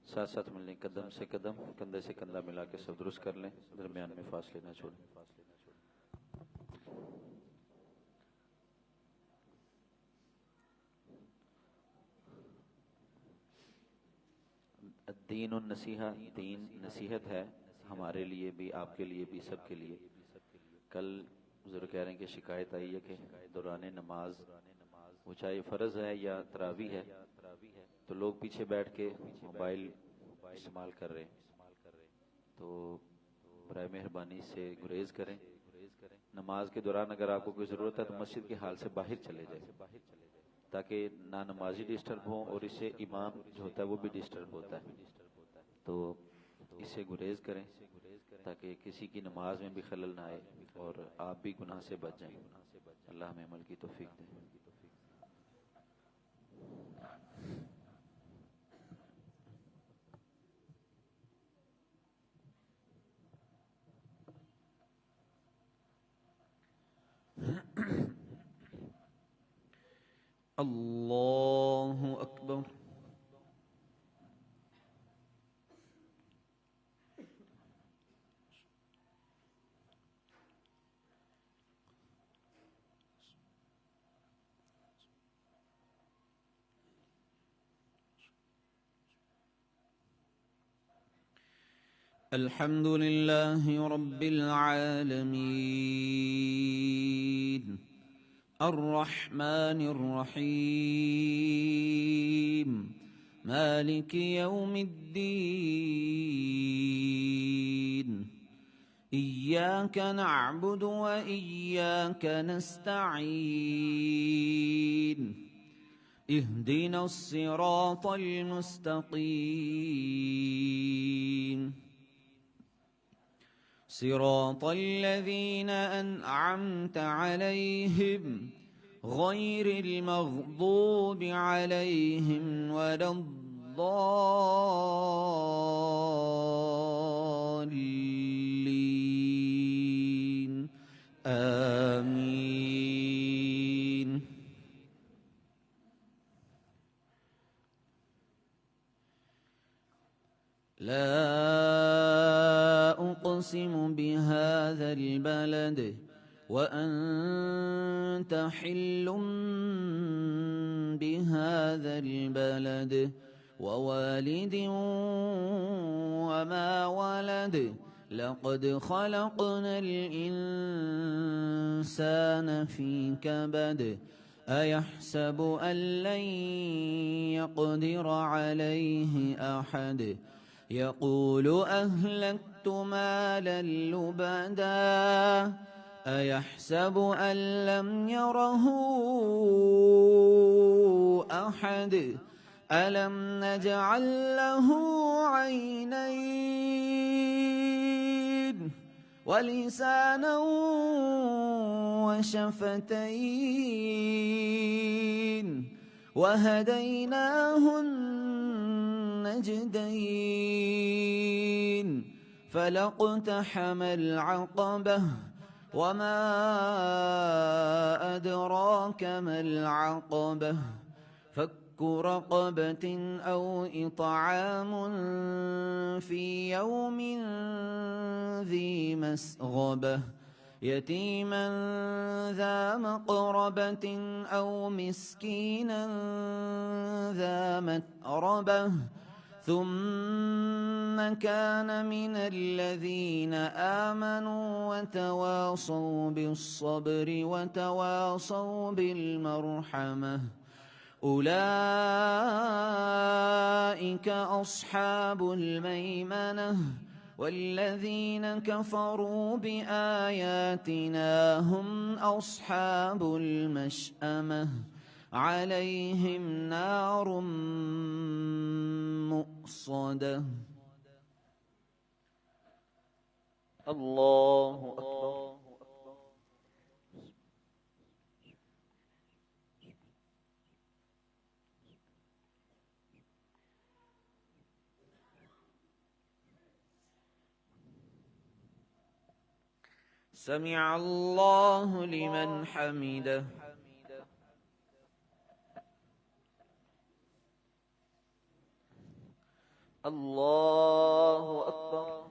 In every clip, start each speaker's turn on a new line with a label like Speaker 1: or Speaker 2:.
Speaker 1: साथ साथ मिलने कदम से कदम, कंधे से कंधा मिला के सब दुरुस्त कर लें, दरमियान में फासले न छोड़ें। दीन और नसीहा, दीन नसीहत है हमारे लिए भी, आपके लिए भी, सबके लिए। कल बुजुर्ग कह रहे हैं कि शिकायत आई है कि दौरान नमाज, वो चाहे फ़र्ज है या तरावी है, तो लोग पीछे बैठ के मोबाइल इस्तेमाल कर रहे हैं। तो बराए मेहरबानी से गुरेज करें। नमाज के दौरान अगर आपको कोई ज़रूरत है तो मस्जिद के हाल से बाहर चले जाए, ताकि ना नमाजी डिस्टर्ब हो और इससे इमाम जो होता है वो भी डिस्टर्ब होता है। तो इससे गुरेज करें ताकि किसी की नमाज में भी खलल ना आए और आप भी गुनाह से बच जाएं। अल्लाह हमें अमल की तौफीक दे।
Speaker 2: अल्लाहु अकबर। الحمد لله رب العالمين الرحمن الرحيم مالك يوم الدين إياك نعبد وإياك نستعين اهدنا الصراط المستقيم صراط الذين أنعمت عليهم غير المغضوب عليهم ولا الضالين آمين. لا أقسم بهذا البلد وأنت حل بهذا البلد ووالد وما ولد لقد خلقنا الإنسان في كبد أيحسب أن لن يقدر عليه أحد يقول أهلكت مالا لبدا أيحسب أن لم يره أحد ألم نجعل له عينين ولسانا وشفتين وهديناه النجدين فلاقتحم العقبة وما أدراك ما العقبة فك رقبة أو إطعام في يوم ذي مسغبة يتيما ذا مقربة أو مسكينا ذا متربة ثم كان من الذين آمنوا وتواصوا بالصبر وتواصوا بالمرحمة أولئك أصحاب الميمنة والذين كفروا بآياتنا هم أصحاب المشأمة عليهم نار مؤصدة.
Speaker 1: الله أكبر.
Speaker 2: سمع الله لمن حمده.
Speaker 1: الله أكبر.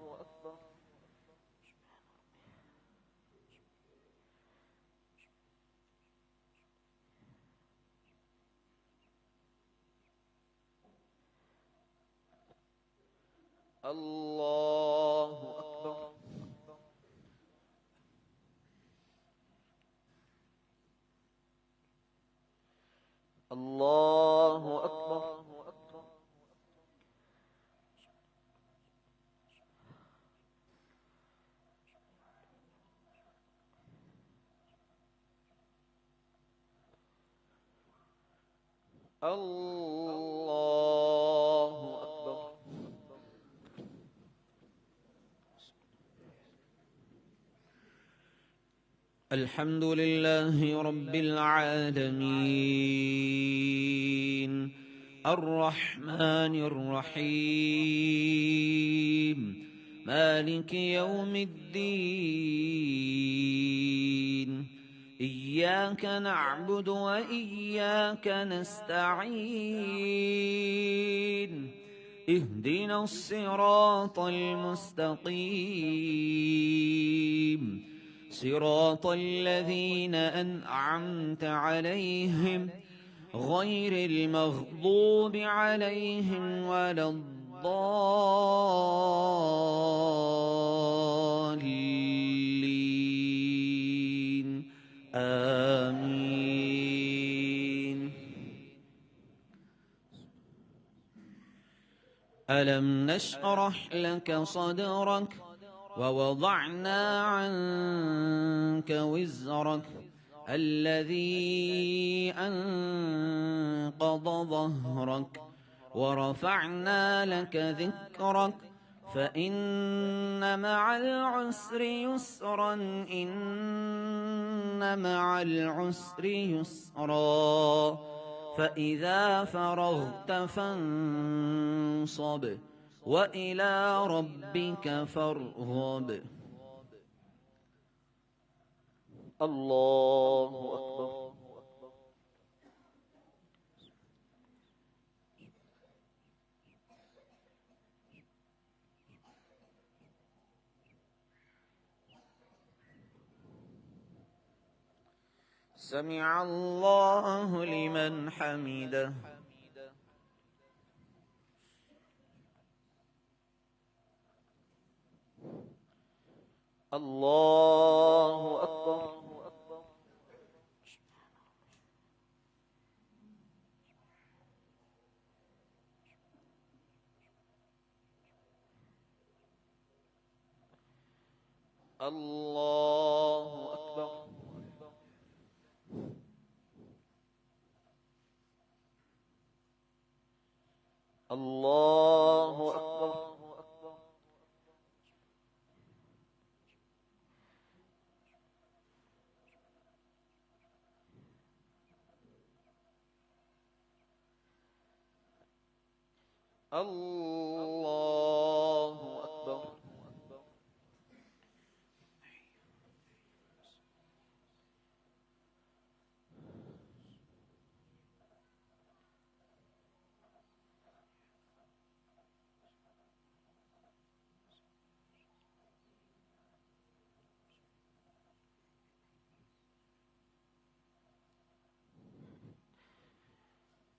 Speaker 1: الله أكبر. الله أكبر. الله أكبر.
Speaker 2: الحمد لله رب العالمين الرحمن الرحيم مالك يوم الدين إياك نعبد وإياك نستعين اهدنا الصراط المستقيم صراط الذين أنعمت عليهم غير المغضوب عليهم ولا الضالين آمين. ألم نشرح لك صدرك ووضعنا عنك وزرك الذي أنقض ظهرك ورفعنا لك ذكرك فإن مع العسر يسرا إن مع العسر يسرا فإذا فرغت فانصب وإلى ربك فارغب.
Speaker 1: الله أكبر.
Speaker 2: سمع الله لمن حمده.
Speaker 1: الله أكبر. الله أكبر. الله أكبر. الله أكبر.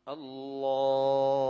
Speaker 1: الله